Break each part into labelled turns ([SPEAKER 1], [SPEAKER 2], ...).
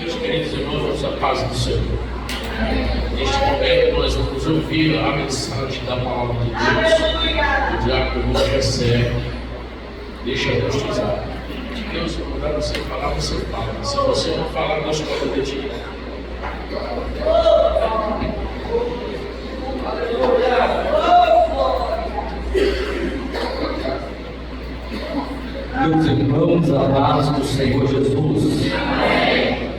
[SPEAKER 1] Meus queridos irmãos, vamos à paz do Senhor. Neste momento nós vamos ouvir a mensagem da palavra de Deus. O diácono nos recebe. Deixa Deus te usar. Deus vai mandar você falar, você fala. Se você não falar, Deus pode decidir.
[SPEAKER 2] Meus irmãos amados do Senhor Jesus,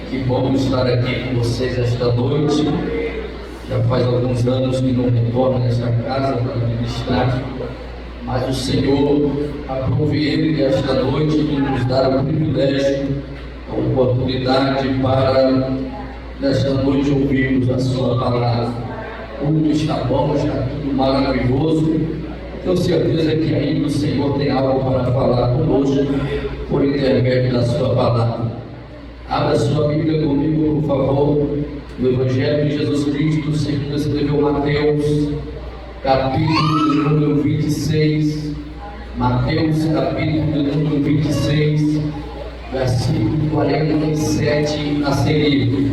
[SPEAKER 2] que bom estar aqui com vocês esta noite. Já faz alguns anos que não retorno nesta casa para ministrar, mas o Senhor aprove Ele esta noite de nos dar o privilégio, a oportunidade para nesta noite ouvirmos a Sua palavra. O culto está bom, está tudo maravilhoso. Tenho certeza que ainda o Senhor tem algo para falar conosco por intermédio da Sua palavra. Abra sua Bíblia comigo, por favor, no Evangelho de Jesus Cristo, segundo escreveu Mateus, capítulo de número 26. Mateus, capítulo de número 26, versículo 47 a seguir.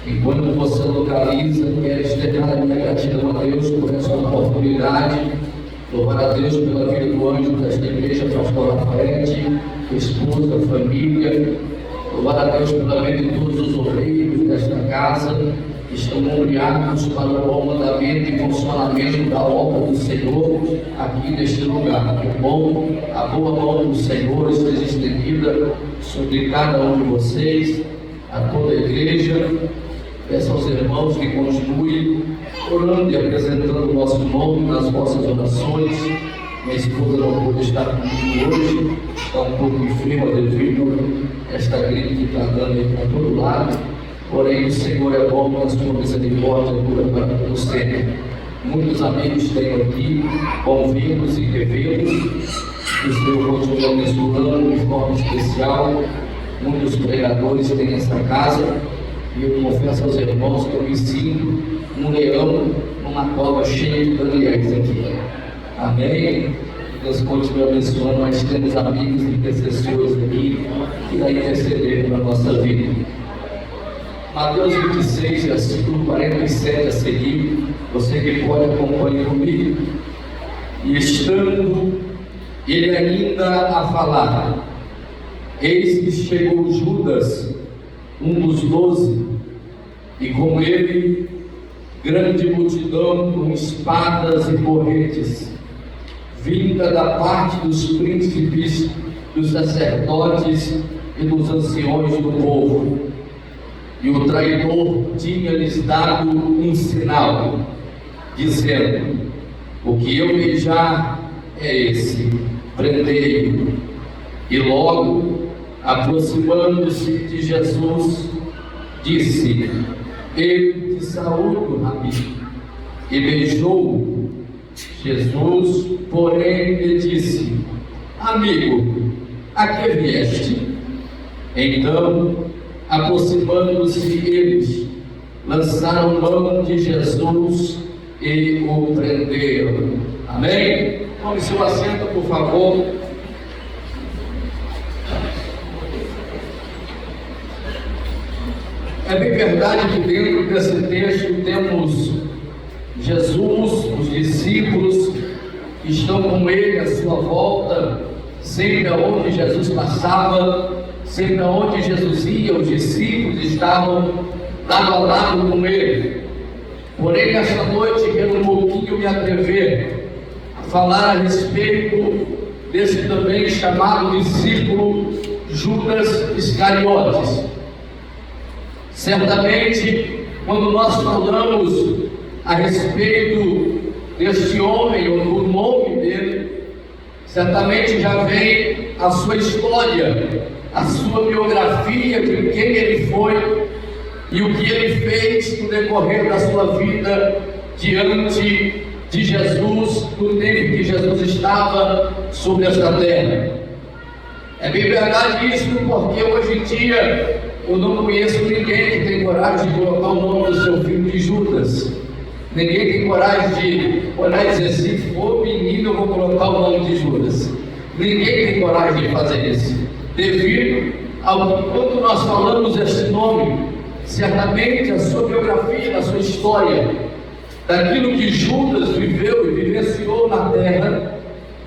[SPEAKER 2] Enquanto você localiza, quero externar a minha gratidão a Deus por essa oportunidade. Louvar a Deus pela vida do anjo desta igreja, pastor Rafael, esposa, família. Louvar a Deus pela vida de todos os obreiros desta casa, que estão obrigados para o bom mandamento e funcionamento da obra do Senhor aqui neste lugar. Que bom, a boa mão do Senhor esteja estendida sobre cada um de vocês, a toda a igreja. Peço aos irmãos que continuem orando e apresentando o nosso nome nas vossas orações. Minha esposa não pôde estar comigo hoje, está um pouco enferma devido a esta gripe que está dando aí para todo lado. Porém, o Senhor é bom, a sua misericórdia dura para todo sempre. Muitos amigos tenho aqui, convivos e revê-los. O Senhor continua abençoando de forma especial. Muitos pregadores têm nesta casa. E eu confesso aos irmãos que eu me sinto um leão numa cova cheia de Daniéis aqui. Amém? Deus continua abençoando, nós temos amigos e intercessores aqui que daí intercederem na nossa vida. Mateus 26, versículo 47 a seguir, você que pode acompanhar comigo. E estando ele ainda a falar, eis que chegou Judas, um dos 12, e com ele grande multidão com espadas e porretes, vinda da parte dos príncipes, dos sacerdotes e dos anciões do povo. E o traidor tinha-lhes dado um sinal, dizendo: o que eu beijar é esse, prendei-o. E logo, aproximando-se de Jesus, disse: eu te saúdo, Rabi. E beijou-o. Jesus, porém, lhe disse: amigo, a que vieste? Então, aproximando-se eles, lançaram mão de Jesus e o prenderam. Amém? Tome seu assento, por favor. É bem verdade que dentro desse texto temos Jesus, os discípulos que estão com ele à sua volta, sempre aonde Jesus passava, sempre aonde Jesus ia, os discípulos estavam lado a lado com ele. Porém, nesta noite quero um pouquinho me atrever a falar a respeito desse também chamado discípulo Judas Iscariotes. Certamente, quando nós falamos a respeito deste homem, ou do nome dele, certamente já vem a sua história, a sua biografia de quem ele foi e o que ele fez no decorrer da sua vida diante de Jesus, no tempo que Jesus estava sobre esta terra. É bem verdade isso, porque hoje em dia eu não conheço ninguém que tem coragem de colocar o nome do seu filho de Judas. Ninguém tem coragem de olhar e dizer: se for menino, eu vou colocar o nome de Judas. Ninguém tem coragem de fazer isso, devido Quando nós falamos este nome, certamente a sua biografia, a sua história, daquilo que Judas viveu e vivenciou na terra,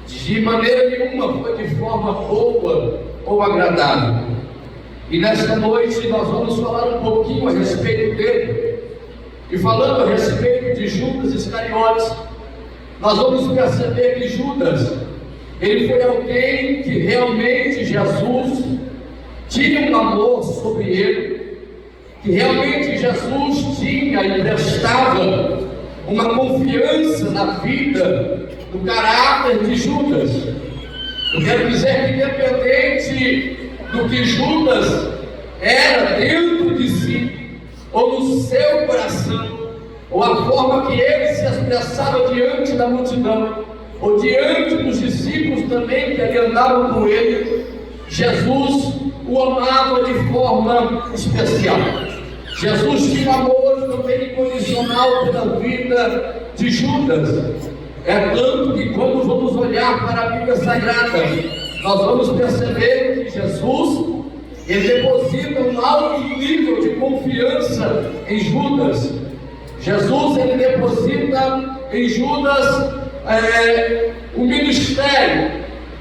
[SPEAKER 2] de maneira nenhuma foi de forma boa ou agradável. E nesta noite nós vamos falar um pouquinho a respeito dele. E falando a respeito de Judas Iscariotes, nós vamos perceber que Judas, ele foi alguém que realmente Jesus tinha um amor sobre ele, que realmente Jesus tinha e prestava uma confiança na vida, no caráter de Judas. Eu quero dizer que independente do que Judas era dentro de si, ou no seu coração, ou a forma que ele se expressava diante da multidão, ou diante dos discípulos também que ali andavam com ele, Jesus o amava de forma especial. Jesus tinha amor também incondicional pela vida de Judas. É tanto que quando vamos olhar para a Bíblia Sagrada, nós vamos perceber que Jesus, ele deposita um alto nível de confiança em Judas. Jesus, ele deposita em Judas o ministério,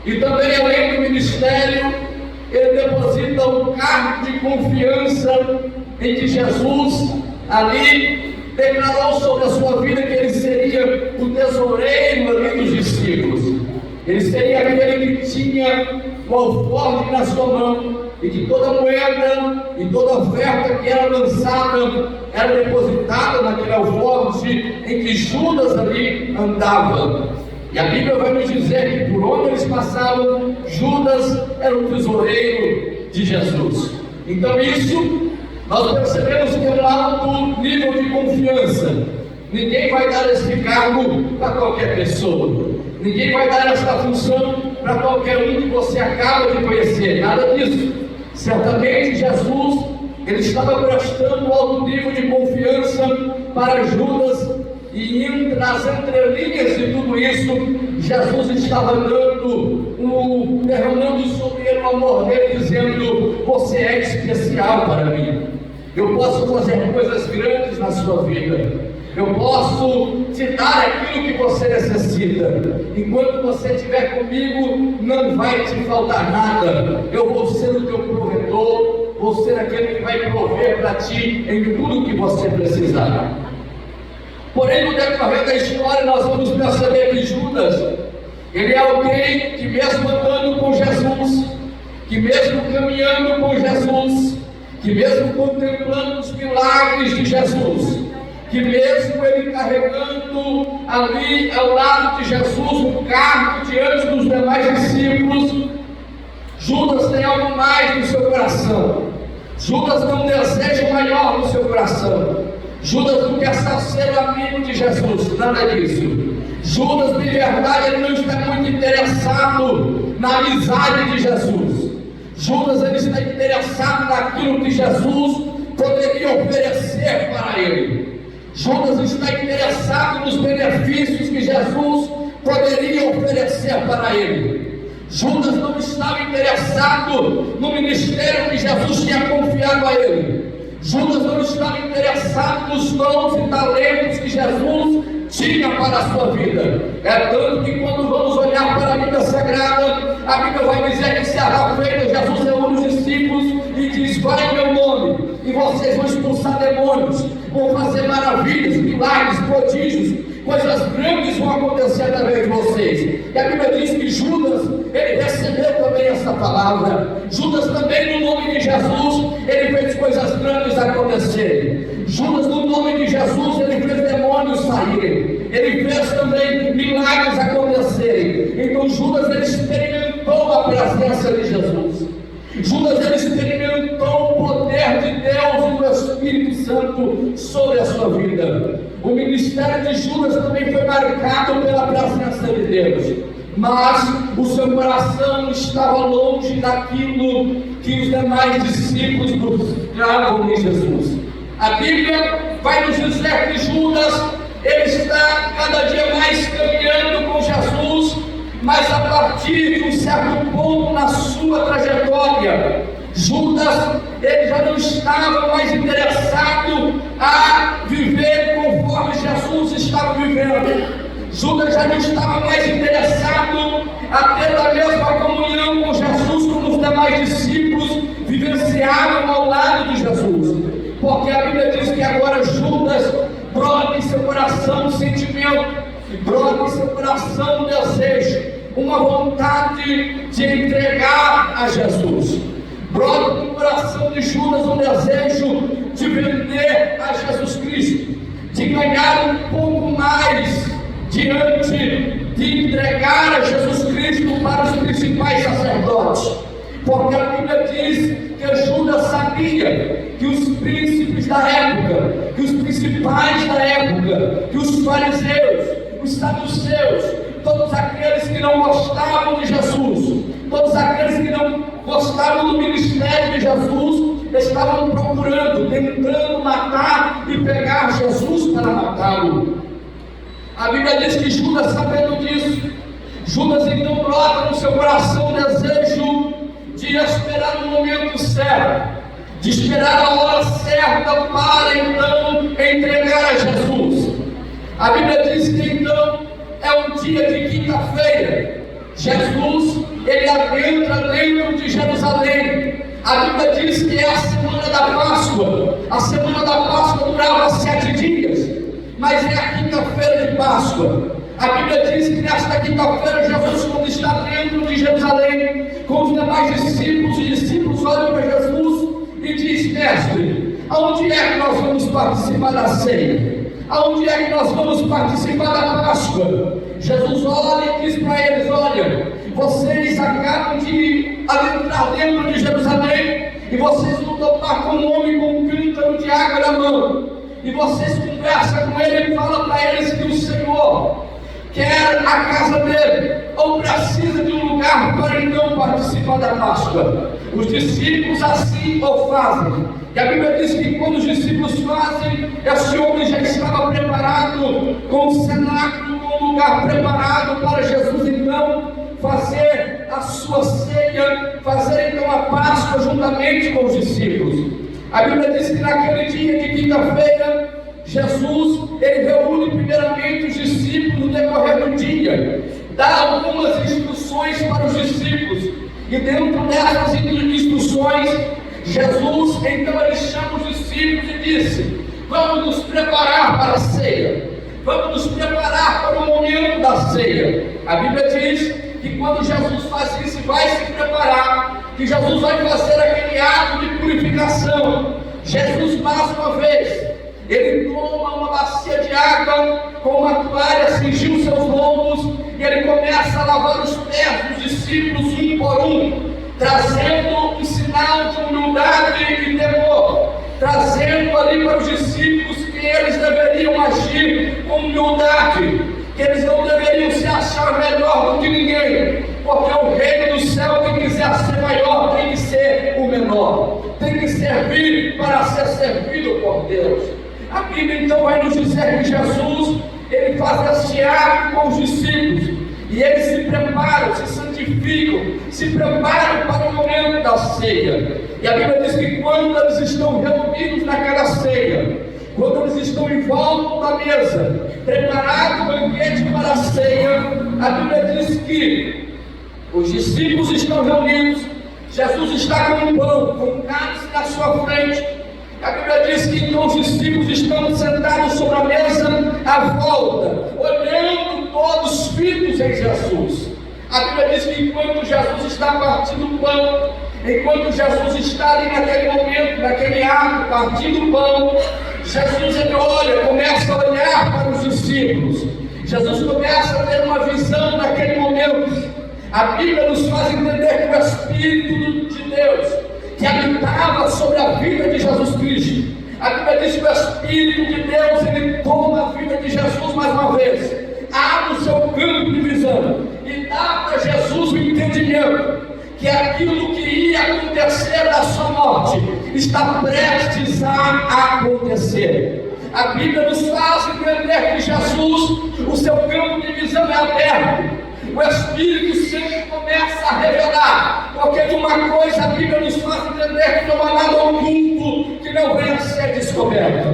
[SPEAKER 2] e também além do ministério, ele deposita um cargo de confiança em que Jesus ali declarou sobre a sua vida que ele seria o tesoureiro ali dos discípulos. Ele seria aquele que tinha o alforje na sua mão, e que toda moeda e toda oferta que era lançada era depositada naquele alforje em que Judas ali andava. E a Bíblia vai nos dizer que por onde eles passavam, Judas era o tesoureiro de Jesus. Então isso nós percebemos que é um alto nível de confiança. Ninguém vai dar esse cargo para qualquer pessoa. Ninguém vai dar essa função para qualquer um que você acaba de conhecer. Nada disso. Certamente Jesus, ele estava prestando um alto nível de confiança para Judas, e nas entrelinhas de tudo isso, Jesus estava derramando sobre ele o amor dele, dizendo: você é especial para mim. Eu posso fazer coisas grandes na sua vida. Eu posso te dar aquilo que você necessita. Enquanto você estiver comigo, não vai te faltar nada. Eu vou ser o teu provedor, vou ser aquele que vai prover para ti em tudo que você precisar. Porém, no decorrer da história, nós vamos perceber que Judas, ele é alguém que mesmo andando com Jesus, que mesmo caminhando com Jesus, que mesmo contemplando os milagres de Jesus, que mesmo ele carregando ali ao lado de Jesus um cargo diante dos demais discípulos, Judas tem algo mais no seu coração. Judas tem um desejo maior no seu coração. Judas não quer só ser o amigo de Jesus, nada disso. Judas, de verdade, ele não está muito interessado na amizade de Jesus. Judas, ele está interessado naquilo que Jesus poderia oferecer para ele. Judas está interessado nos benefícios que Jesus poderia oferecer para ele. Judas não estava interessado no ministério que Jesus tinha confiado a ele. Judas não estava interessado nos dons e talentos que Jesus tinha para a sua vida. É tanto que quando vamos olhar para a Bíblia Sagrada, a Bíblia vai dizer que certa feita Jesus reúne os discípulos e diz: vai em meu nome, e vocês vão expulsar demônios, vão fazer maravilhas, milagres, prodígios, coisas grandes vão acontecer através de vocês. E a Bíblia diz que Judas, ele recebeu também essa palavra. Judas também, no nome de Jesus, ele fez coisas grandes acontecerem. Judas, no nome de Jesus, ele fez demônios saírem. Ele fez também milagres acontecerem. Então Judas, ele experimentou a presença de Jesus. Judas, ele experimentou o poder de Deus e do Espírito Santo sobre a sua vida. O ministério de Judas também foi marcado pela presença de Deus, mas o seu coração estava longe daquilo que os demais discípulos buscavam em Jesus. A Bíblia vai nos dizer que Judas, ele está cada dia mais caminhando com Jesus, mas a partir de um certo ponto na sua trajetória, Judas, ele já não estava mais interessado a viver conforme Jesus estava vivendo. Judas já não estava mais interessado a ter a mesma comunhão com Jesus como os demais discípulos vivenciavam ao lado de Jesus. Porque a Bíblia diz que agora Judas brota em seu coração um sentimento, brota em seu coração um desejo, uma vontade de entregar a Jesus. Brota no coração de Judas um desejo de vender a Jesus Cristo, de ganhar um pouco mais diante de entregar a Jesus Cristo para os principais sacerdotes. Porque a Bíblia diz que Judas sabia que os príncipes da época, que os principais da época, que os fariseus, os saduceus, todos aqueles que não gostavam de Jesus, todos aqueles que não gostavam do ministério de Jesus, estavam procurando, tentando matar e pegar Jesus para matá-lo. A Bíblia diz que Judas, sabendo disso, Judas então brota no seu coração o desejo de esperar o momento certo, de esperar a hora certa para então entregar a Jesus. A Bíblia diz que então é um dia de quinta-feira. Jesus, ele adentra dentro de Jerusalém. A Bíblia diz que é a semana da Páscoa. A semana da Páscoa durava 7 dias, mas é a quinta-feira de Páscoa. A Bíblia diz que nesta quinta-feira Jesus, quando está dentro de Jerusalém com os demais discípulos, os discípulos olham para Jesus e diz: Mestre, aonde é que nós vamos participar da ceia? Aonde é que nós vamos participar da Páscoa? Jesus olha e diz para eles: olha, vocês acabam de adentrar dentro de Jerusalém e vocês vão topar com um homem com um cântaro de água na mão, e vocês conversam com ele e falam para eles que o Senhor quer a casa dele, ou precisa de um lugar para então participar da Páscoa. Os discípulos assim o fazem. E a Bíblia diz que quando os discípulos fazem, esse homem já estava preparado, com o cenáculo, com um lugar preparado para Jesus então fazer a sua ceia, fazer então a Páscoa juntamente com os discípulos. A Bíblia diz que naquele dia de quinta-feira, Jesus, ele reúne primeiramente os discípulos no decorrer do dia, dá algumas instruções para os discípulos, e dentro dessas instruções, Jesus, então ele chama os discípulos e disse: vamos nos preparar para a ceia, vamos nos preparar para o momento da ceia. A Bíblia diz que quando Jesus faz isso, vai se preparar, que Jesus vai fazer aquele ato de purificação. Jesus, mais uma vez, ele toma uma bacia de água com uma toalha, cingiu seus lombos, e ele começa a lavar os pés dos discípulos um por um, trazendo um sinal de humildade e temor, trazendo ali para os discípulos que eles deveriam agir com humildade, que eles não deveriam se achar melhor do que ninguém, porque o reino do céu, quem quiser ser maior tem que ser o menor, tem que servir para ser servido por Deus. A Bíblia então vai nos dizer que Jesus, ele faz esse ato com os discípulos, e eles se preparam, se santificam, se preparam para o momento da ceia. E a Bíblia diz que quando eles estão reunidos naquela ceia, quando eles estão em volta da mesa, preparado o banquete para a ceia, a Bíblia diz que os discípulos estão reunidos, Jesus está com um pão, com um cálice na sua frente. A Bíblia diz que então os discípulos estão sentados sobre a mesa à volta, olhando todos fitos em Jesus. A Bíblia diz que enquanto Jesus está partindo o pão, enquanto Jesus está ali naquele momento, naquele ato, partindo o pão, Jesus ele olha, começa a olhar para os discípulos. Jesus começa a ter uma visão naquele momento. A Bíblia nos faz entender que o Espírito de Deus que habitava sobre a vida de Jesus Cristo, a Bíblia diz que o Espírito de Deus ele toma a vida de Jesus mais uma vez, abre o seu campo de visão e dá para Jesus o entendimento que aquilo que ia acontecer da sua morte está prestes a acontecer. A Bíblia nos faz entender que Jesus, o seu campo de visão é aberto, o Espírito Santo começa a revelar, porque de uma coisa a Bíblia nos faz entender que não há nada oculto que não venha a ser descoberto.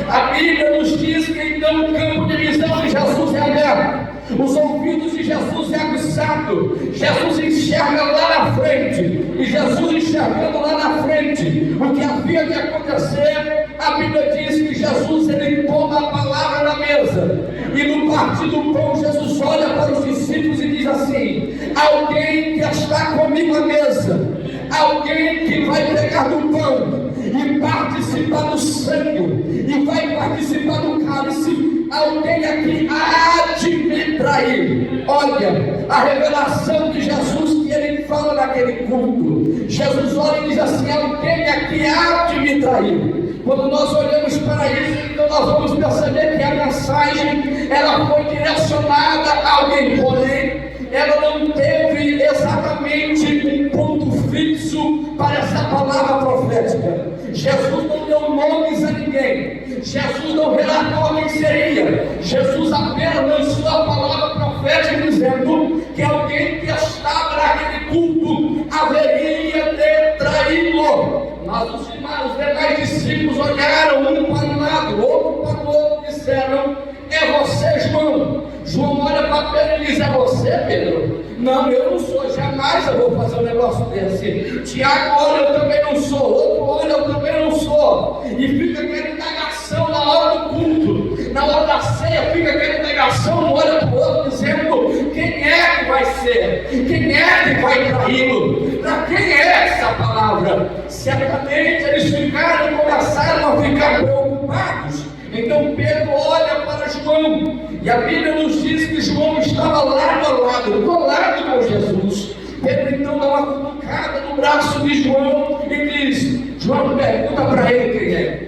[SPEAKER 2] A Bíblia nos diz que então o campo de visão de Jesus é aberto, os ouvidos de Jesus é aguçado, Jesus enxerga lá na frente, e Jesus enxergando lá na frente o que havia de acontecer, a Bíblia diz que Jesus ele toma a palavra na mesa, e no partir do pão Jesus olha para os discípulos e diz assim: alguém que está comigo à mesa, alguém que vai pegar do pão e participar do sangue, e vai participar do cálice, alguém aqui há de me trair. Olha a revelação de Jesus que ele fala naquele culto. Jesus olha e diz assim: alguém aqui há de me trair. Quando nós olhamos para isso, então nós vamos perceber que a mensagem ela foi direcionada a alguém, porém ela não teve exatamente um ponto fixo para essa palavra profética. Jesus não deu nomes a ninguém, Jesus não relatou quem seria, Jesus apenas lançou a palavra profética dizendo que alguém que estava naquele culto haveria de traí-lo. Mas os demais discípulos olharam um para um lado, outro para o outro e disseram: é você, João. João olha para Pedro e diz: é você, Pedro? Não, eu não sou, jamais eu vou fazer um negócio desse. Tiago olha, eu também não sou. Outro olha, eu também não sou. E fica aquela indagação na hora do culto, na hora da ceia, fica aquela indagação, um olha para o outro dizendo: quem é que vai ser? Quem é que vai traí-lo? Para quem é essa palavra? Certamente eles ficaram e começaram a ficar preocupados. Então Pedro olha para João, e a Bíblia nos diz que João estava lado a lado, colado com Jesus. Pedro então dá uma cutucada no braço de João e diz: João, pergunta para ele quem é.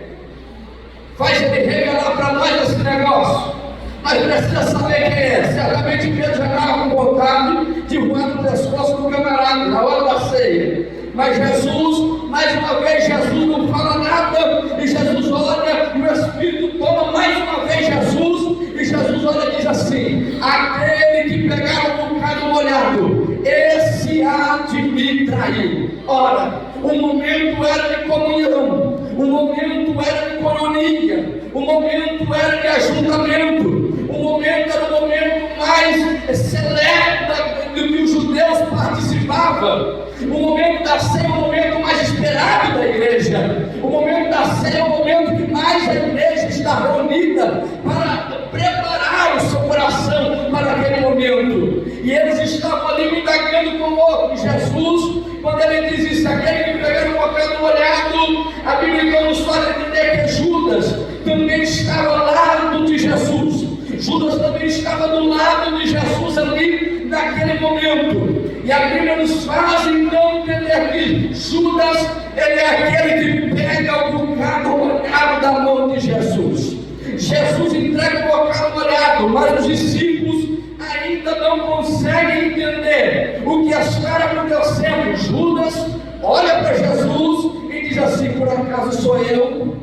[SPEAKER 2] Faz ele revelar para nós esse negócio. Nós precisamos saber quem é. Certamente Pedro já estava com vontade de voar no pescoço do camarada na hora da ceia. Mas Jesus, mais uma vez, Jesus não fala nada, e Jesus olha, e o Espírito toma mais uma vez Jesus, e Jesus olha e diz assim: aquele que pegar um bocado molhado, esse há de me trair. Ora, o momento era de comunhão, o momento era de coinonia, o momento era de ajuntamento, o momento era o momento mais seleto do que os judeus participavam. O momento da ceia é o momento mais esperado da igreja. O momento da ceia é o momento que mais a igreja está reunida para preparar o seu coração para aquele momento. E eles estavam ali indagando com o outro. Jesus, quando ele diz isso, aquele que pegou um papel molhado, a Bíblia então nos faz entender que Judas também estava ao lado de Jesus. Judas também estava do lado de Jesus ali naquele momento. E a Bíblia nos faz então entender que Judas, ele é aquele que pega o bocado molhado da mão de Jesus. Jesus entrega o bocado molhado, mas os discípulos ainda não conseguem entender o que está acontecendo. Judas olha para Jesus e diz assim: por acaso sou eu?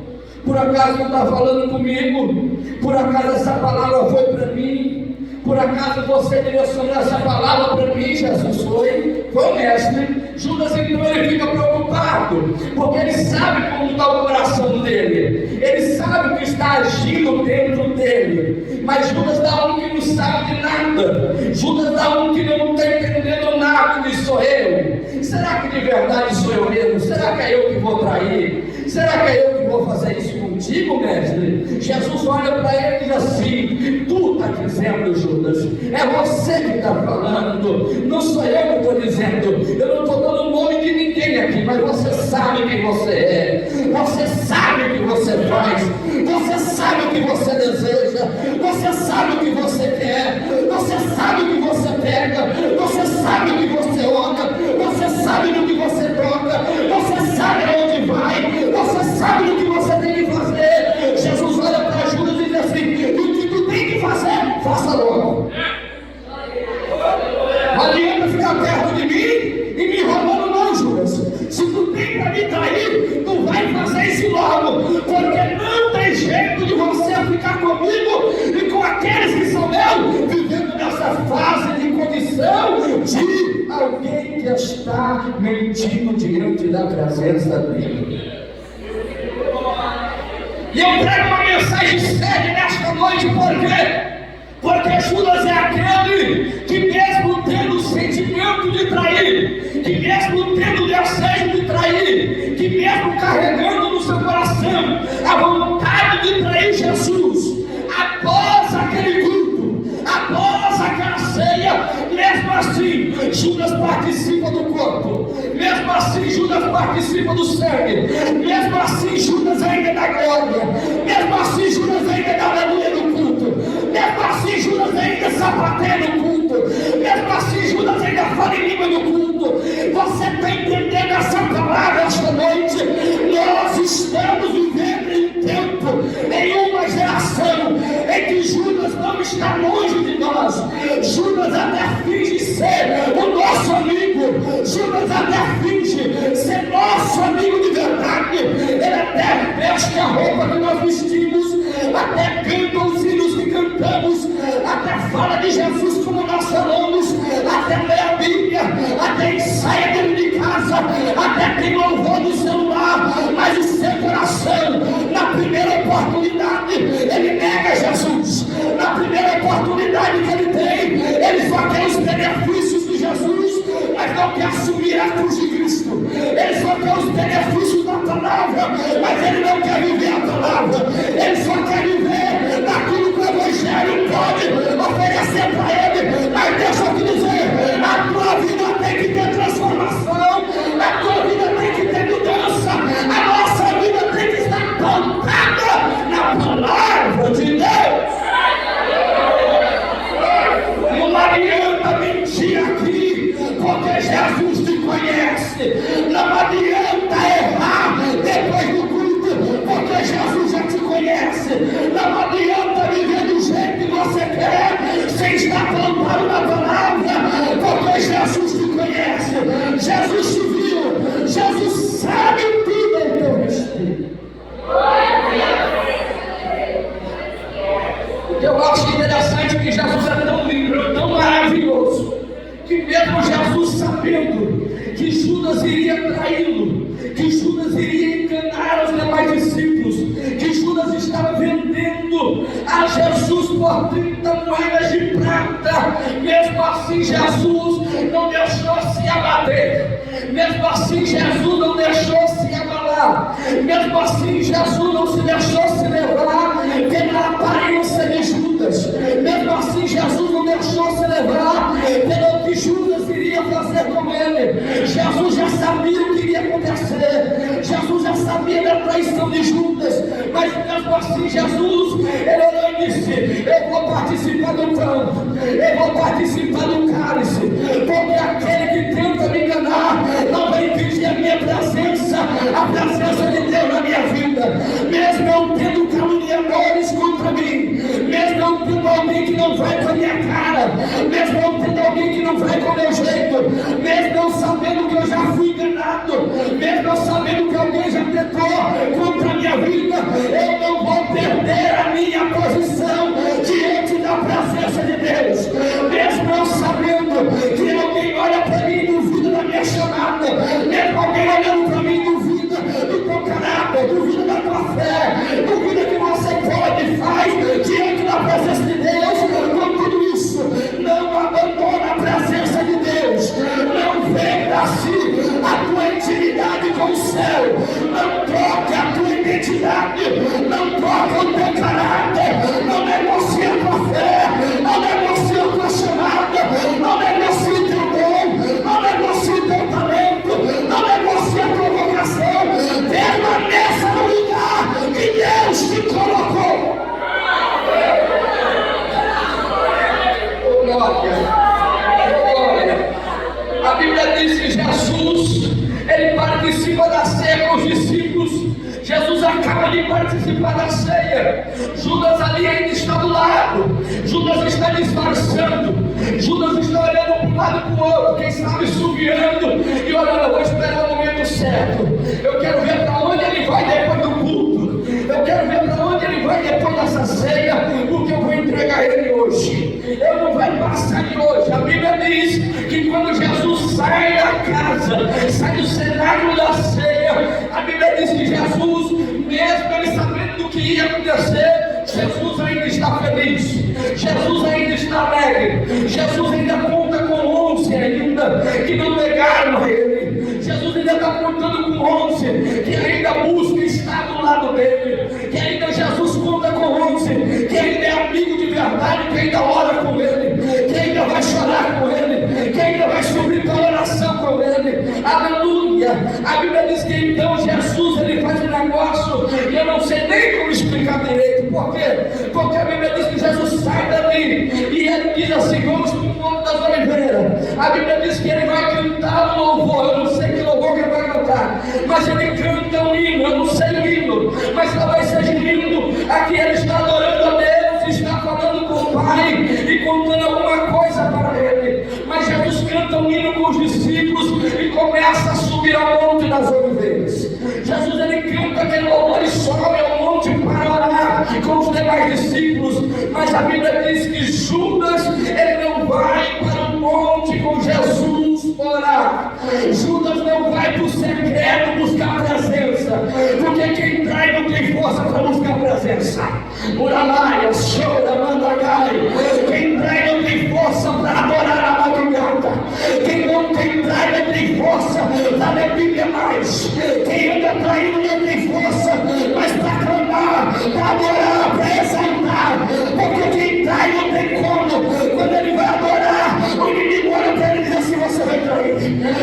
[SPEAKER 2] Por acaso não está falando comigo? Por acaso essa palavra foi para mim? Por acaso você direcionou essa palavra para mim? Jesus foi o mestre. Judas então ele fica preocupado, porque ele sabe como está o coração dele, ele sabe o que está agindo dentro dele. Mas Judas dá um que não sabe de nada, Judas dá um que não está entendendo nada, diz: sou eu. Será que de verdade sou eu mesmo? Será que é eu que vou trair? Será que é eu que vou fazer isso contigo, mestre? Jesus olha para ele e diz assim: tu está dizendo, Judas, é você que está falando, não sou eu que estou dizendo. Eu não estou dando nome de ninguém aqui, mas você sabe quem você é, você sabe o que você faz, você sabe o que você deseja, você sabe o que você quer, você sabe o que você pega, você sabe o que você olha, você sabe no que você toca, você sabe aonde vai, você sabe o que você tem que fazer. Jesus olha para Judas e diz assim: o que tu tem que fazer, faça logo. Não adianta ficar perto de mim e me roubando não, Judas. Se tu tem para me trair, tu vai fazer isso logo, porque não tem jeito de você ficar comigo e com aqueles que são meus, vivendo nessa fase de condição condição de alguém que está mentindo diante da presença dele.
[SPEAKER 3] E eu prego uma mensagem séria nesta noite, por quê? Porque Judas é aquele que, mesmo tendo o sentimento de trair, que mesmo tendo o desejo de trair, que mesmo carregando no seu coração a vontade de trair Jesus, após aquele culto, após aquela ceia, mesmo assim Judas participa do corpo, mesmo assim Judas participa do sangue, mesmo assim Judas ainda dá glória, mesmo assim Judas ainda dá aleluia no culto, mesmo assim Judas ainda sapateia no culto, mesmo assim Judas ainda fala em língua no culto. Você está entendendo essa palavra esta noite? Nós estamos vivendo em um tempo, em uma geração em que Judas não está longe de nós. Judas até finge ser o nosso amigo, Judas até finge ser nosso amigo de verdade. Ele até veste a roupa que nós vestimos, até canta os hinos que cantamos, até fala de Jesus como nós falamos, até lê a Bíblia, até ensaia dentro de casa, até tem louvor no celular, mas o seu coração, na primeira oportunidade, ele nega Jesus. Na primeira oportunidade que ele tem, ele só quer os benefícios de Jesus, mas não quer assumir a cruz de Cristo. Ele só quer os benefícios da palavra, mas ele não quer viver a palavra. Ele só quer viver naquilo que o Evangelho pode oferecer para ele. Mas deixa eu te dizer, a tua vida tem que ter transformação, a tua vida tem que ter mudança, a nossa vida tem que estar pautada na palavra de Deus. Não adianta mentir aqui, porque Jesus te conhece. Não adianta errar depois do culto, porque Jesus já te conhece. Não adianta viver do jeito que você quer, sem estar plantado na palavra, porque Jesus te conhece. Jesus te viu, Jesus sabe tudo em teu respeito. Eu acho interessante que Jesus é tão lindo, tão maravilhoso, que mesmo Jesus sabendo que Judas iria traí-lo, que Judas iria enganar os demais discípulos, que Judas estava vendendo a Jesus por 30 moedas de prata, mesmo assim Jesus não deixou se abater, mesmo assim Jesus não deixou se abalar, mesmo assim Jesus não se deixou se levar pela aparência de Judas, mesmo assim Jesus não deixou se levar pelo que Judas iria fazer com ele. Jesus já sabia o que iria acontecer, Jesus já sabia da traição de Judas, mas mesmo assim Jesus, ele olhou e disse: eu vou participar do pão, eu vou participar do cálice, porque aquele que tenta me enganar não vai impedir a minha presença, a presença de Deus na minha vida. Mesmo eu tendo caluniadores contra mim, mesmo eu tendo alguém que não vai com a minha cara, mesmo eu tendo alguém que não vai com o meu jeito, mesmo eu sabendo que eu já fui enganado, mesmo eu sabendo que alguém já tentou contra a minha vida, eu não vou perder a minha posição diante da presença de Deus. Mesmo eu sabendo que alguém olha para mim e duvida da minha chamada, mesmo alguém olhando para mim e duvida do teu caráter, duvida da tua fé, duvida que você pode e faz diante da presença de Deus, com tudo isso, não abandona a presença de Deus, não venda si a tua intimidade com o céu, não troque a tua identidade, não troque o teu caráter, não negocie a tua fé, não negocie a tua chamada, não negocie o teu dom, não negocie o teu talento, não negocie a tua vocação. Permaneça no lugar que Deus te colocou. Glória. A Bíblia diz que Jesus, ele participa da ceia com os discípulos. Jesus acaba de participar da ceia. Judas ali ainda está do lado. Judas está disfarçando. Judas está olhando para um lado e para o outro. Quem sabe subiando e olhando, eu vou esperar o momento certo. Eu quero ver para onde ele vai depois do culto. Eu quero ver para onde ele vai depois dessa ceia, porque eu vou entregar ele hoje. Eu não vou passar de hoje. A Bíblia diz que ia acontecer, Jesus ainda está feliz, Jesus ainda está alegre, Jesus ainda conta com 11 ainda que não negaram a Ele, Jesus ainda está contando com 11 que ainda busca estar do lado dele, que ainda Jesus conta com 11 que ainda é amigo de verdade, que ainda ora com Ele, que ainda vai chorar com Ele, que ainda vai subir para a oração com Ele, aleluia. A Bíblia diz que então Jesus ele faz um negócio e eu não sei nem como explicar direito. Por quê? Porque a Bíblia diz que Jesus sai dali e ele diz assim: vamos para o Monte das Oliveiras. A Bíblia diz que ele vai cantar um louvor. Eu não sei que louvor que ele vai cantar, mas ele canta um hino. Eu não sei o hino, mas talvez seja um hino. Aqui ele está adorando a Deus, está falando com o Pai e contando alguma coisa para ele. Mas Jesus canta um hino com os discípulos e começa a subir ao Monte das Oliveiras. Jesus ele canta aquele louvor e sobe ao monte para orar com os demais discípulos. Mas a Bíblia diz que Judas ele não vai para o monte com Jesus orar. Judas não vai para o secreto buscar a presença, porque quem trai não tem força para buscar a presença. Uralaia, chora, mandagai. Quem trai não tem força para adorar a madrugada. Quem não tem trai não tem força para beber mais. Quem anda traindo não tem força, mas para clamar, para adorar, para exaltar. Porque quem trai não tem como. Quando ele vai adorar, o inimigo olha para ele e diz assim: você vai trair,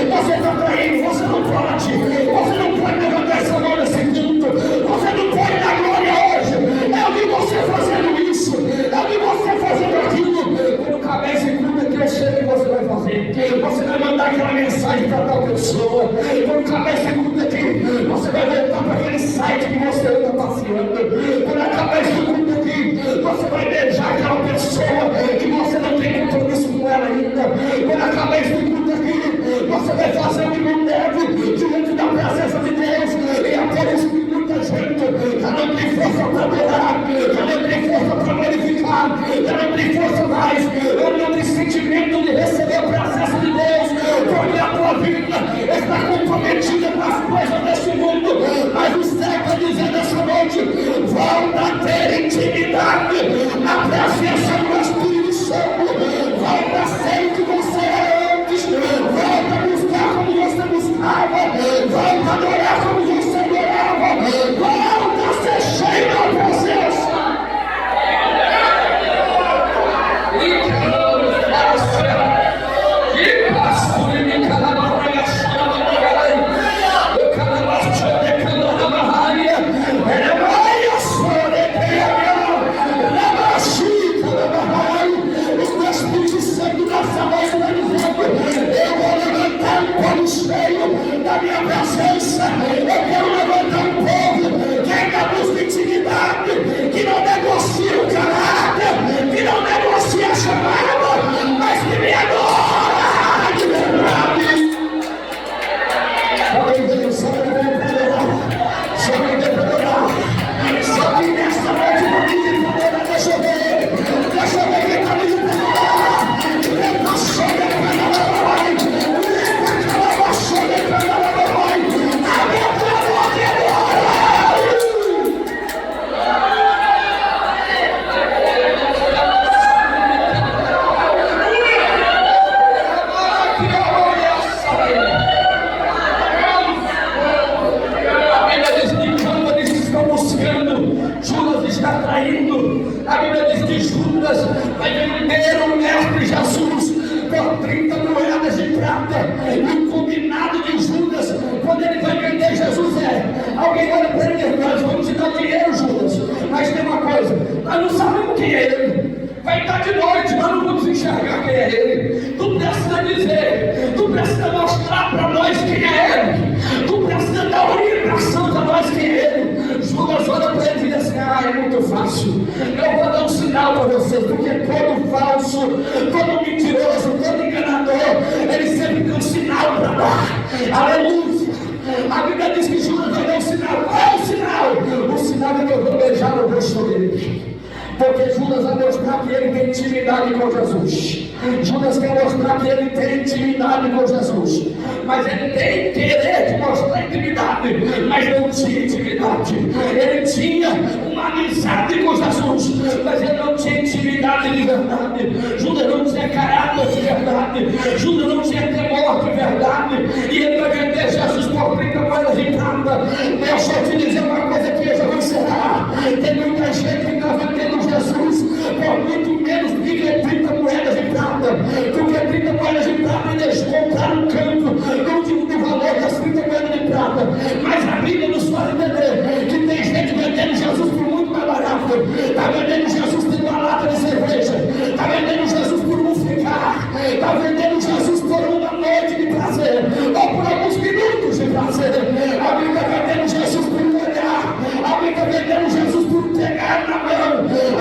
[SPEAKER 3] você está traindo, você não pode levantar essa mão nesse culto, você não pode dar glória hoje. Eu vi você fazendo isso, eu vi você fazendo aquilo. Quando acabar esse culto aqui, eu sei o que você vai fazer. Você vai mandar aquela mensagem para tal pessoa. Quando acabar esse culto aqui, você vai voltar para aquele site que você anda passeando. Quando acabar esse culto aqui, você vai beijar aquela pessoa que você não tem compromisso com ela ainda. Quando acabar esse culto aqui, você vai fazer o que não deve diante da presença de Deus. E é por isso que muita gente já não tem força para adorar, já não tem força para glorificar, já não tem força mais, já não tem sentimento de receber a presença de Deus, porque a tua vida está comprometida com as coisas deste mundo. Mas o céu está dizendo essa noite: volta a ter intimidade na presença do Espírito Santo, volta a ser o que você é antes, volta a buscar como você buscava, volta a adorar como você adorava, volta a ser cheio da presença. E quero fazer e passo e me calava para a chama da galera. Eu calava a chama de calava a raia, era mais sobre o Espírito Santo nessa noite está dizendo: eu vou levantar um povo cheio da minha presença. Eu quero levantar um povo que ainda busca intimidade, que não negocia o caráter, que não negocia a chamada, mas que me adora de verdade. Alguém veio só para adorar, só para adorar, só que nessa noite não me adorar. Deixa eu ver quem está me adorar. Leva só de adorar, leva só de adorar. Judas está traindo. A Bíblia diz que Judas vai vender o mestre Jesus por 30 moedas de prata. E o combinado de Judas, quando ele vai vender Jesus, alguém olha para ele e diz: nós vamos te dar dinheiro, Judas, mas tem uma coisa, nós não sabemos quem é ele. Vai estar de noite, nós não vamos enxergar quem é ele. Tu precisa dizer, tu precisa mostrar para nós quem é ele. Tu precisa dar orientação para nós quem é ele. Judas olha para ele e diz assim: é muito fácil. Eu vou dar um sinal para vocês, porque todo falso, todo mentiroso, todo enganador, ele sempre tem um sinal para dar. Aleluia. A Bíblia diz que Judas vai dar um sinal. Qual é o sinal? O sinal é que eu vou beijar o rosto dele. Porque Judas vai mostrar que ele tem intimidade com Jesus. Judas quer mostrar que ele tem intimidade com Jesus. Mas ele tem querer de mostrar intimidade, mas não tinha intimidade. Ele tinha uma uma amizade com Jesus, mas ele não tinha intimidade de verdade. Judas não tinha caráter de verdade. Judas não tinha temor de verdade. E ele vai vender Jesus por 30 moedas de prata. Deixa eu te dizer uma coisa que eu já vou encerrar. Tem muita gente que está vendendo Jesus por muito menos do que 30 moedas de prata. Porque 30 moedas de prata eles compraram um canto. Não digo do valor das 30 moedas de prata. Mas a Bíblia nos faz entender que tem gente vendendo Jesus por muito mais barato. Está vendendo Jesus por uma lata de cerveja. Está vendendo Jesus por um ficar. Está vendendo Jesus por uma noite de prazer. Ou por alguns minutos de prazer. Alguém está vendendo Jesus por um olhar. Alguém está vendendo Jesus por pegar na mão.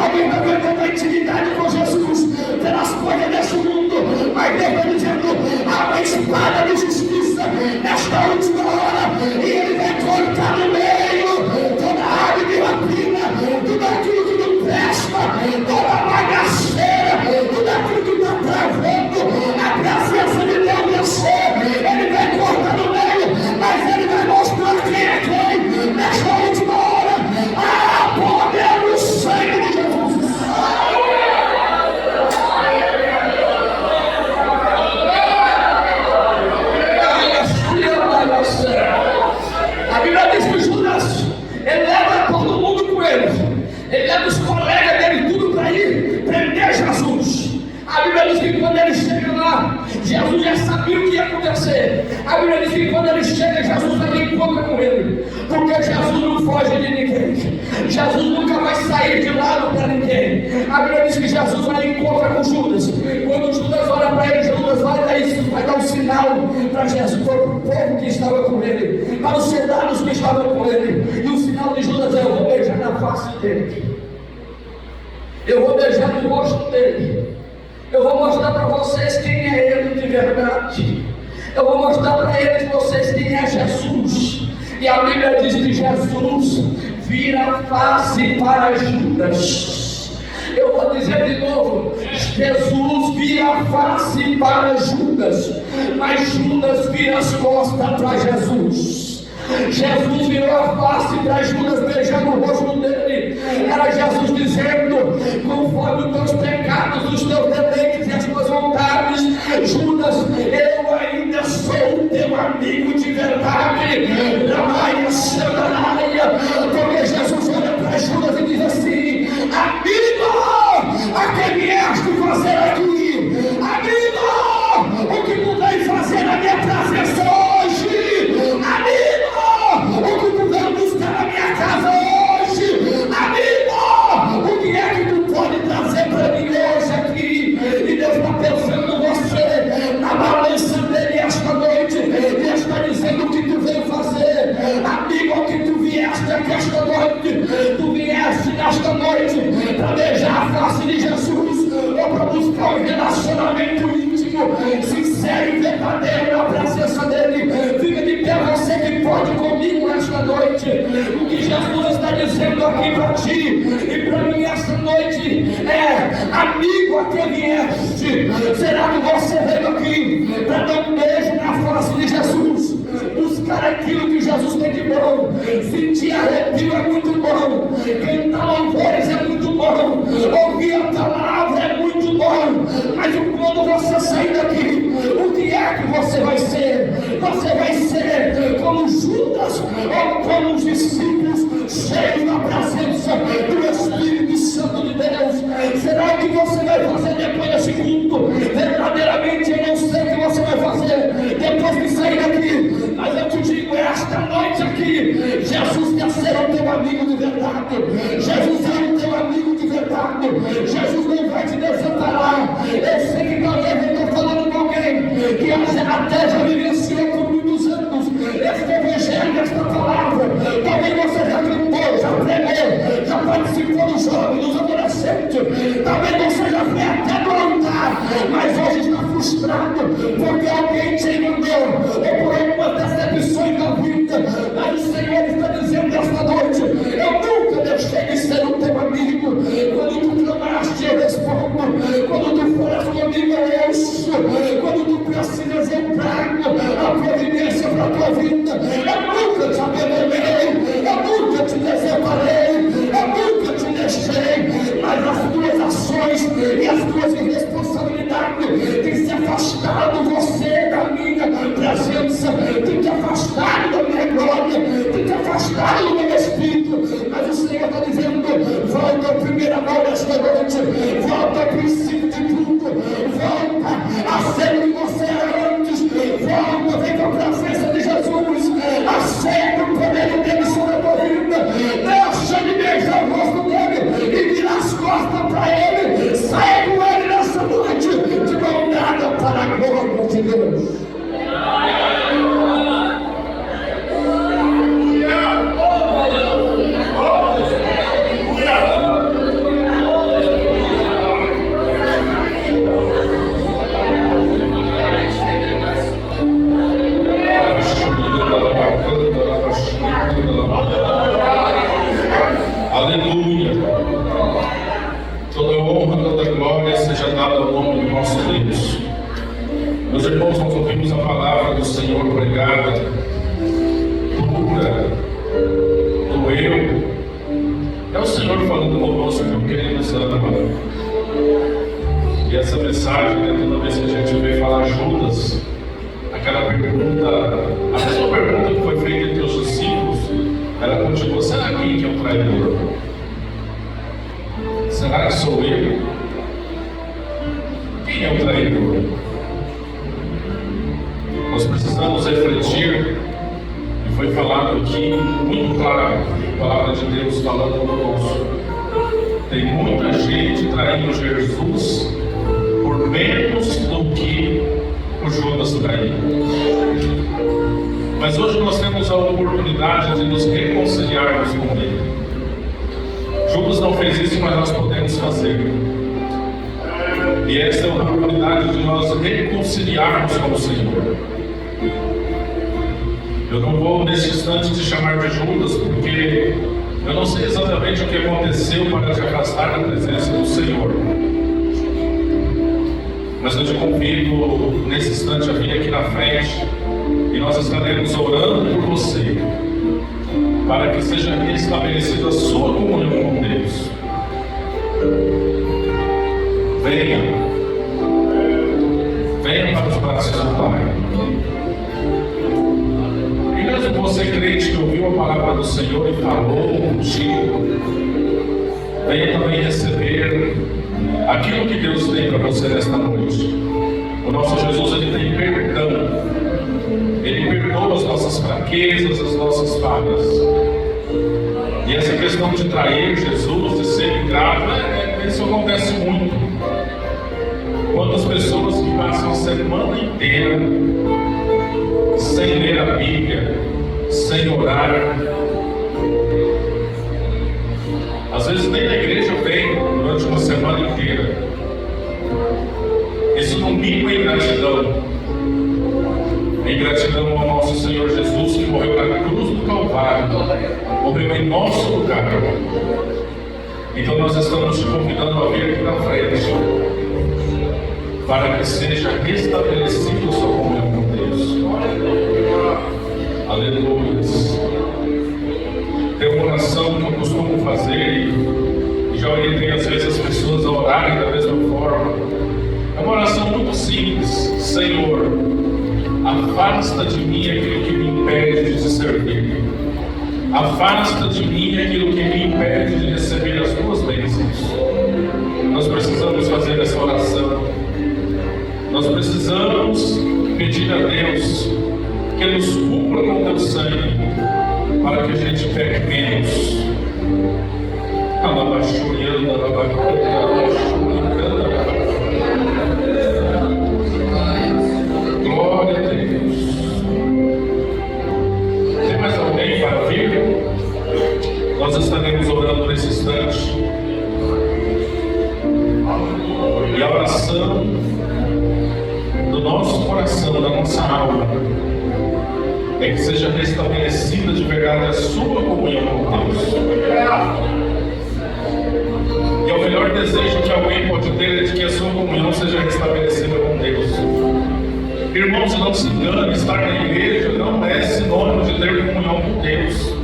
[SPEAKER 3] Alguém está vendendo a intimidade com Jesus pelas coisas desse mundo. Mas Deus está dizendo: há uma espada de justiça nesta última hora. E Ele vai cortar no meio toda a árvore de rapina, tudo aquilo que não presta, toda a bagaceira, tudo aquilo que está travando a presença de Deus descer. Ele vai cortar no meio, mas Ele vai mostrar quem é quem nesta última hora. Há poder no sangue de Jesus. A Bíblia diz que Judas, ele leva todo mundo com ele. Ele leva os colegas dele tudo para ir prender Jesus. A Bíblia diz que quando ele chega lá, Jesus já sabia o que ia acontecer. A Bíblia diz que quando ele chega, Jesus vai ter encontro com ele. Porque Jesus não foge de ninguém. Jesus nunca vai sair de lado para ninguém. A Bíblia diz que Jesus vai encontrar com Judas. Quando Judas olha para ele, Judas vai dar um sinal para Jesus, para o povo que estava com ele, para os soldados que estavam com ele. E o sinal de Judas é: eu vou beijar na face dele. Eu vou beijar no rosto dele. Eu vou mostrar para vocês quem é Ele de verdade. Eu vou mostrar para eles vocês quem é Jesus. E a Bíblia diz que Jesus vira a face para Judas. Eu vou dizer de novo: Jesus vira a face para Judas, mas Judas vira as costas para Jesus. Jesus virou a face para Judas, beijando o rosto dele. Era Jesus dizendo: conforme os teus pecados, os teus deleites e as tuas vontades, Judas, eu ainda sou o teu amigo de verdade. Porque Jesus olha para Judas e diz assim: amigo, a que vieste fazer aqui? Amigo, o que tu vem fazer na minha presença hoje? Amigo, o que tu vem buscar na minha casa hoje? Amigo, o que é que tu pode trazer para mim hoje aqui? E Deus está pensando você na balança dele esta noite. Ele está dizendo o que tu veio fazer. Amigo, o que tu vieste aqui esta noite? Tu vieste nesta noite para beijar a face de Jesus, ou para buscar um relacionamento íntimo, sincero e verdadeiro na presença dele. Fica de pé você que pode comigo esta noite. O que Jesus está dizendo aqui para ti e para mim esta noite é: amigo, a que vieste? Será que você veio aqui para dar um beijo na face de Jesus? Buscar aquilo que Jesus tem de bom. Sentir arrepio é muito bom. Cantar louvores é muito bom. Ouvir a palavra é muito bom. Mas quando você sair daqui, o que é que você vai ser? Você vai ser como Judas ou como os discípulos cheios da presença do Espírito Santo de Deus? Será que você vai fazer depois desse culto? Verdadeiramente eu não sei o que você vai fazer depois de sair daqui. Mas eu te digo, esta noite aqui, Jesus quer ser o teu amigo de verdade. Jesus é o teu amigo de verdade. Jesus não vai te desamparar. Eu sei que talvez eu estou falando com alguém que até já vivenciou por muitos anos este evangelho, esta palavra. Talvez você já cantou, já pregou, já participou dos jovens, dos adolescentes. Talvez você já foi até do altar, mas hoje está frustrado porque alguém te enganou ou por alguma decepções da vida. Mas o Senhor está dizendo esta noite: eu nunca deixei de ser o teu amigo. Quando tu clamaste, eu respondo. Quando tu falas comigo, eu ouço. Quando tu precisas, eu trago a providência para a tua vida. Eu nunca te abandonei. Eu nunca nesta noite. Volta ao princípio de tudo. Volta a ser o que você era antes. Volta, vem com a presença de Jesus. Aceita o poder dele sobre a tua vida. Deixa de beijar o rosto dele e virar as costas para ele. Saia com ele nessa noite de mão dada para a glória de Deus.
[SPEAKER 1] Aleluia. Toda honra, toda glória seja dada ao nome do nosso Deus. Meus irmãos, nós ouvimos a palavra do Senhor pregada, pura, do eu. É o Senhor falando conosco, porque Ele nos ama. E essa mensagem, toda vez que a gente vê falar Judas, aquela pergunta, a mesma pergunta que foi feita entre os discípulos, ela continua: será quem que é o traidor? Será que sou eu? Quem é o traidor? Nós precisamos refletir, e foi falado aqui, muito claro, a palavra de Deus falando conosco. Tem muita gente traindo Jesus por menos do que o Judas traiu. Mas hoje nós temos a oportunidade de nos reconciliarmos com Ele. Judas não fez isso, mas nós podemos fazer. E essa é a oportunidade de nós reconciliarmos com o Senhor. Eu não vou nesse instante te chamar de Judas, porque eu não sei exatamente o que aconteceu para te afastar da presença do Senhor. Mas eu te convido nesse instante a vir aqui na frente e nós estaremos orando por você, para que seja restabelecida a sua comunhão com Deus. Venha para os braços do Pai. E mesmo você, crente, que ouviu a palavra do Senhor e falou contigo, venha também receber aquilo que Deus tem para você nesta noite. O nosso Jesus, Ele tem perdão. Ele perdoa as nossas fraquezas, as nossas falhas. E essa questão de trair Jesus, de ser ingrato, isso acontece muito. Quantas pessoas que passam a semana inteira sem ler a Bíblia, sem orar, às vezes nem na igreja vem durante uma semana inteira. Isso no mínimo é ingratidão. Em gratidão ao nosso Senhor Jesus, que morreu na cruz do Calvário, morreu em nosso lugar. Então nós estamos te convidando a vir aqui na frente, para que seja restabelecida a sua comunhão com Deus. Aleluia. Tem uma oração que eu costumo fazer, e já orientei às vezes as pessoas a orarem da mesma forma. É uma oração muito simples: Senhor, afasta de mim aquilo que me impede de te servir. Afasta de mim aquilo que me impede de receber as tuas bênçãos. Nós precisamos fazer essa oração. Nós precisamos pedir a Deus que nos cubra com teu sangue, para que a gente peque menos. Glória a Deus. Tem mais alguém para vir? Nós estaremos orando nesse instante. E a oração do nosso coração, da nossa alma, é que seja restabelecida de verdade a sua comunhão com Deus. E o melhor desejo que alguém pode ter é de que a sua comunhão seja restabelecida com Deus. Irmãos, não se engane, estar na igreja não é sinônimo de ter comunhão com Deus.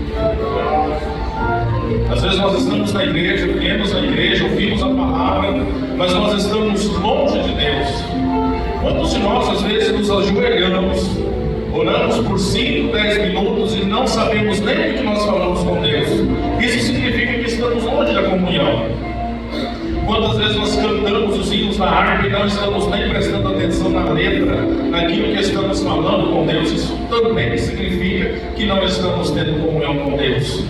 [SPEAKER 1] Às vezes nós estamos na igreja, viemos na igreja, ouvimos a palavra, mas nós estamos longe de Deus. Quantos de nós às vezes nos ajoelhamos, oramos por 5, 10 minutos e não sabemos nem o que nós falamos com Deus? Isso significa que estamos longe da comunhão. os hinos da harpa e não estamos nem prestando atenção na letra, naquilo que estamos falando com Deus, isso também significa que não estamos tendo comunhão com Deus.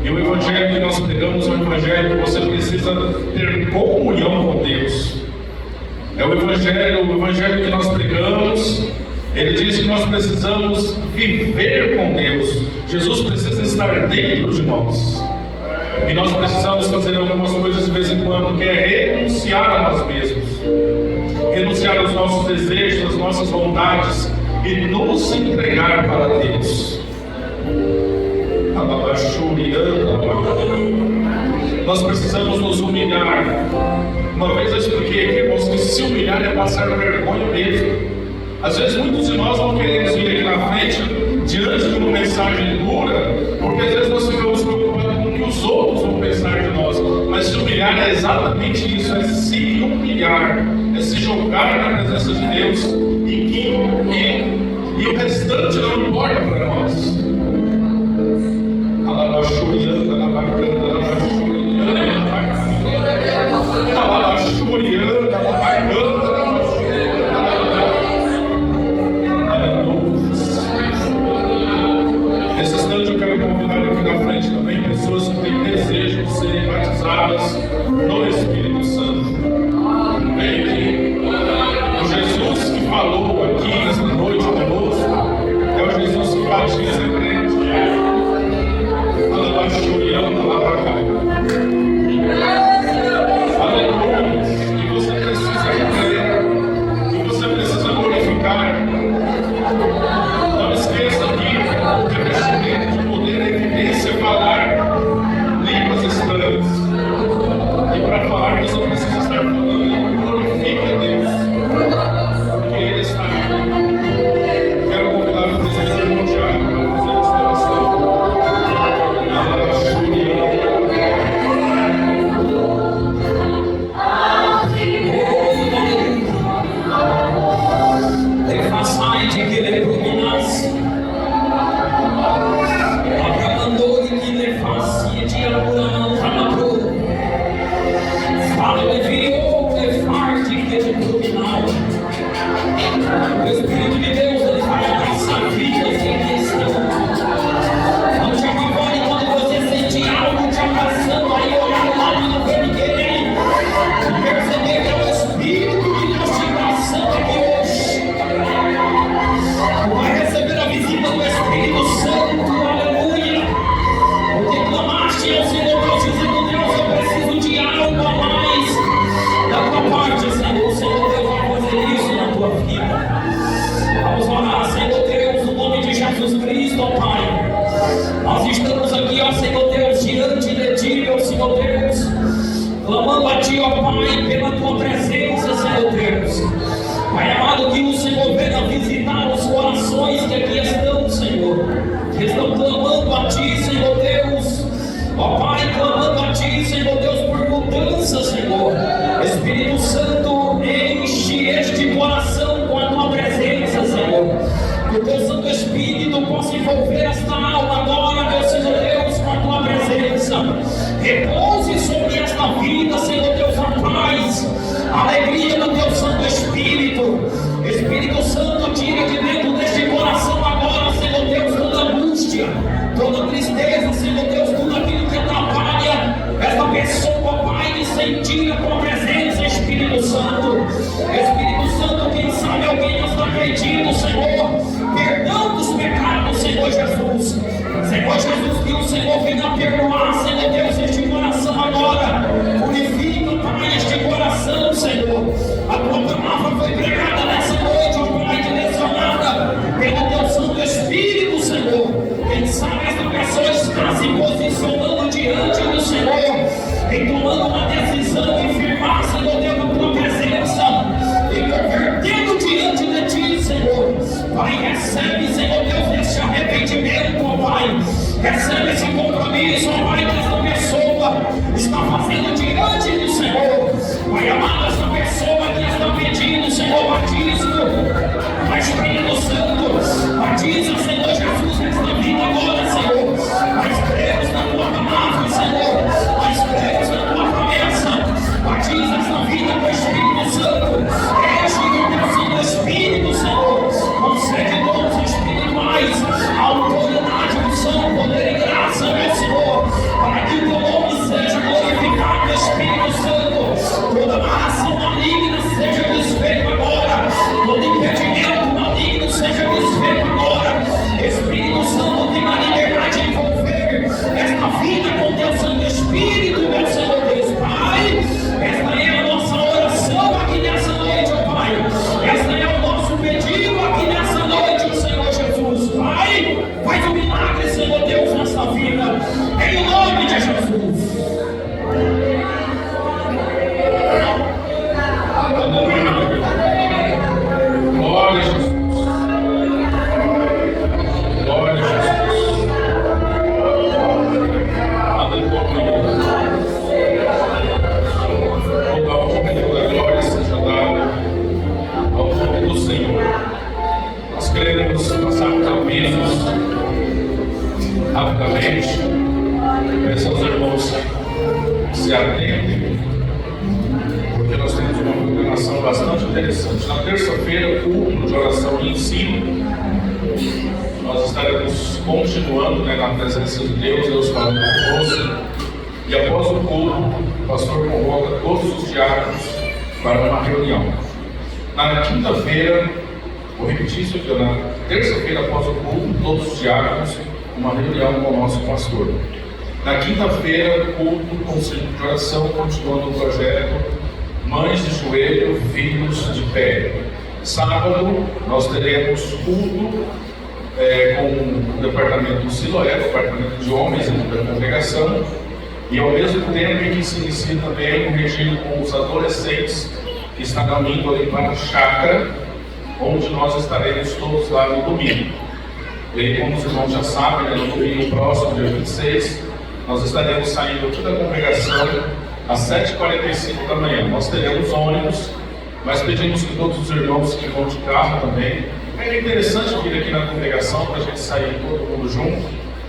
[SPEAKER 1] E o Evangelho que nós pregamos é um Evangelho que você precisa ter comunhão com Deus. É o Evangelho que nós pregamos. Ele diz que nós precisamos viver com Deus. Jesus precisa estar dentro de nós. E nós precisamos fazer algumas coisas de vez em quando, que é renunciar a nós mesmos, renunciar aos nossos desejos, às nossas vontades e nos entregar para Deus. Nós precisamos nos humilhar. Uma vez eu expliquei aqui, irmãos, que se humilhar é passar vergonha mesmo. Às vezes muitos de nós não queremos vir aqui na frente diante de uma mensagem dura, porque às vezes nós ficamos preocupados com o que os outros vão pensar de nós. Mas se humilhar é exatamente isso, é se humilhar, é se jogar na presença de Deus e o restante não importa para nós. Nesse instante eu quero convidar aqui na frente também pessoas que têm desejo de serem batizadas no Espírito Santo. Vem aqui. O Jesus que falou aqui nessa noite conosco é o Jesus que batiza a crente. Aleluia. E você precisa crer, e você precisa glorificar. Não esqueça que o revestimento de poder é evidência falar línguas estranhas. E para falar você precisa estar falando. Glorifique a Deus, porque Ele está aqui. Quero convidar o presidente do Tiago para fazer esta oração.
[SPEAKER 3] O Espírito de Deus, ele vai abraçar vidas em questão. Não te apavore quando você sentir algo te abraçando, aí olhar no lado e não ver ninguém. E perceber que é o Espírito de Deus te abraçando aqui hoje. Tu vai receber a visita do Espírito Santo, aleluia. Porque clamaste ao Senhor Deus, dizendo: Deus, eu preciso de algo a mais da tua parte, Senhor. O Senhor Deus vai fazer isso na tua vida. Vamos orar, Senhor Deus, no nome de Jesus Cristo, ó Pai. Nós estamos aqui, ó Senhor Deus, diante de Ti, ó Senhor Deus, clamando a Ti, ó Pai, pela Tua presença, Senhor Deus. Pai amado, que o Senhor venha visitar os corações que aqui estão, Senhor, que estão clamando a Ti, Senhor Deus. Ó Pai, clamando a Ti, Senhor Deus, por mudança, Senhor. Espírito Santo, enche este coração com a Tua presença, Senhor. Que o Teu Santo Espírito possa envolver esta alma agora, meu Senhor Deus, com a Tua presença. Repouse sobre esta vida, Senhor Deus, a paz, a alegria do Teu Santo Espírito. Espírito Santo, tira de dentro deste coração agora, Senhor Deus, toda angústia, toda tristeza, Senhor Deus, tudo aquilo que atrapalha esta pessoa, Pai, de sentir a Tua presença, Espírito Santo. Espírito Santo, quem sabe alguém está pedindo, Senhor, perdão dos pecados, Senhor Jesus. Senhor Jesus, que o Senhor venha perdoar, Senhor Deus, este coração agora. Purifica, Pai, este coração, Senhor. A Tua palavra foi pregada nessa noite, ó Pai, direcionada pelo Teu Santo Espírito, Senhor. Quem sabe esta pessoa está se posicionando diante do Senhor, em tomando uma decisão e firmar, Senhor Deus, a Tua presença, e convertendo diante de Ti, Senhor. Pai, recebe, Senhor Deus, este arrependimento, ó Pai. Recebe esse compromisso, ó Pai, que esta pessoa está fazendo diante do Senhor. Pai amado, esta pessoa que está pedindo, Senhor, batismo, mas Espírito Santo, batiza, Senhor Jesus, nesta vida agora, Senhor. Nós cremos na Tua palavra, Senhor. Nós cremos na Tua promessa. Batiza, vida com teu Santo Espírito, meu Senhor Deus Pai. Esta é a nossa oração aqui nessa noite, ó Pai. Esta é o nosso pedido aqui nessa noite, ó Senhor Jesus, Pai. Faz um milagre, Senhor Deus, nessa vida, em nome de Jesus.
[SPEAKER 1] Glória a Jesus. Glória a Jesus. Aleluia. Toda a honra e toda a glória seja dada ao nome do Senhor. Nós queremos passar por avisos rapidamente. Peço aos irmãos que se atentem, porque nós temos uma programação bastante interessante. Na terça-feira, culto de oração e ensino. Nós estaremos continuando, na presença de Deus, Deus falando conosco. E após o culto, o pastor convoca todos os diáconos para uma reunião. Na quinta-feira, vou repetir isso aqui, na terça-feira após o culto, todos os diáconos, uma reunião com o nosso pastor. Na quinta-feira, culto, conselho de oração, continuando o projeto Mães de Joelho, Filhos de Pé. Sábado, nós teremos culto com o departamento do Siloé, departamento de homens da congregação, e ao mesmo tempo que se inicia também um regime com os adolescentes que está caminhando ali para a chácara, onde nós estaremos todos lá no domingo. E aí, como os irmãos já sabem, no domingo próximo, dia 26, nós estaremos saindo aqui da congregação às 7h45 da manhã. Nós teremos ônibus, mas pedimos que todos os irmãos que vão de carro também. É interessante vir aqui na congregação para a gente sair todo mundo junto.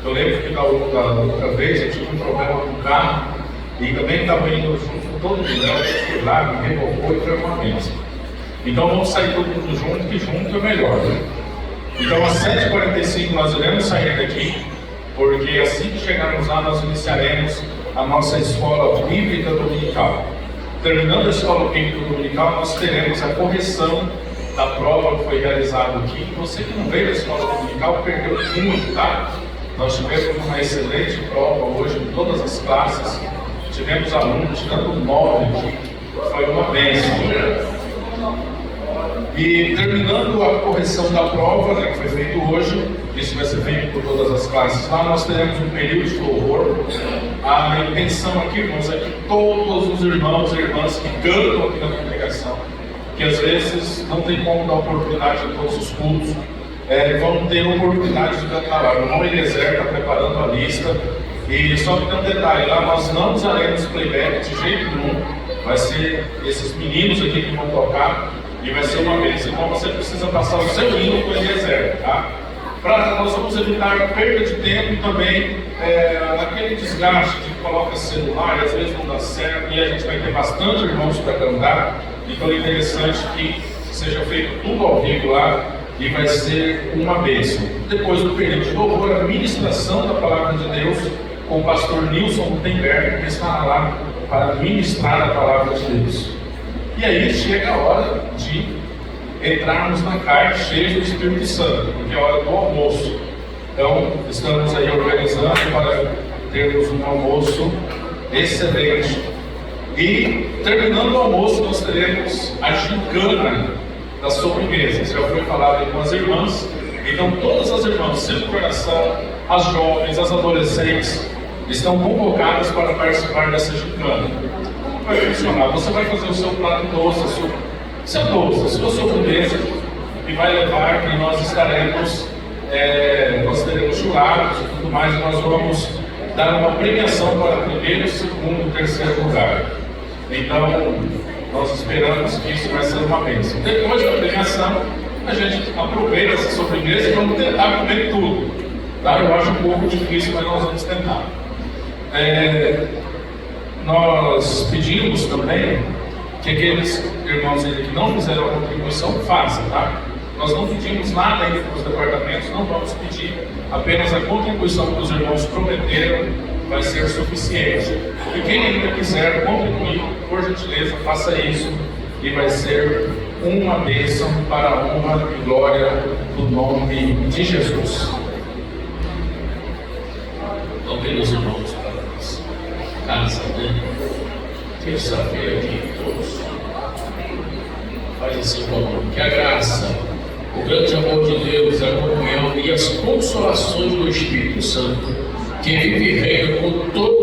[SPEAKER 1] Eu lembro que da outra vez eu tive um problema com o carro e também estava indo junto com todo mundo. Eu fui lá, me revocou e foi uma bênção. Então vamos sair todo mundo junto, que junto é melhor, né? Então às 7h45 nós iremos sair daqui, porque assim que chegarmos lá nós iniciaremos a nossa escola bíblica dominical. Terminando a escola bíblica dominical, nós teremos a correção da prova que foi realizada aqui. Você que não veio da escola dominical perdeu muito, tá? Nós tivemos uma excelente prova hoje em todas as classes. Tivemos alunos tirando 9 aqui. Foi uma bênção. E terminando a correção da prova, que foi feito hoje, isso vai ser feito por todas as classes lá, nós teremos um período de louvor. A intenção aqui, irmãos, é que todos os irmãos e irmãs que cantam aqui na congregação, que às vezes não tem como dar oportunidade a todos os cultos, vão ter oportunidade de cantar lá. O irmão Eliezer está preparando a lista. E só que tem um detalhe, lá nós não usaremos playback de jeito nenhum. Vai ser esses meninos aqui que vão tocar e vai ser uma vez. Então você precisa passar o seu hino com o Eliezer, tá? Nós vamos evitar a perda de tempo e também aquele desgaste de que coloca celular e às vezes não dá certo, e a gente vai ter bastante irmãos para cantar. Então é interessante que seja feito tudo ao vivo lá e vai ser uma bênção. Depois do período de louvor, a ministração da palavra de Deus com o pastor Nilson Gutenberg, que estará lá para ministrar a palavra de Deus. E aí chega a hora de entrarmos na carne cheia do Espírito Santo, porque é a hora do almoço. Então, estamos aí organizando para termos um almoço excelente. E, terminando o almoço, nós teremos a gincana da sobremesa. Já foi falado com as irmãs. Então, todas as irmãs, sem coração, as jovens, as adolescentes, estão convocadas para participar dessa gincana. Como vai funcionar? Você vai fazer o seu prato doce, a sua sobremesa, e vai levar, e nós estaremos, nós teremos jurados e tudo mais, e nós vamos dar uma premiação para primeiro, segundo e terceiro lugar. Então, nós esperamos que isso vai ser uma bênção. Depois da premiação, a gente aproveita essa sobremesa e vamos tentar comer tudo. Tá? Eu acho um pouco difícil, mas nós vamos tentar. Nós pedimos também que aqueles irmãos ainda que não fizeram a contribuição façam, tá? Nós não pedimos nada ainda para os departamentos, não vamos pedir, apenas a contribuição que os irmãos prometeram vai ser suficiente. E quem ainda quiser contribuir, por gentileza, faça isso e vai ser uma bênção para a honra e glória do nome de Jesus. Então, queridos irmãos, casa, né? Terça-feira aqui, todos. Faz assim, por favor. Que a graça, o grande amor de Deus, a comunhão e as consolações do Espírito Santo, que vive e reina com todo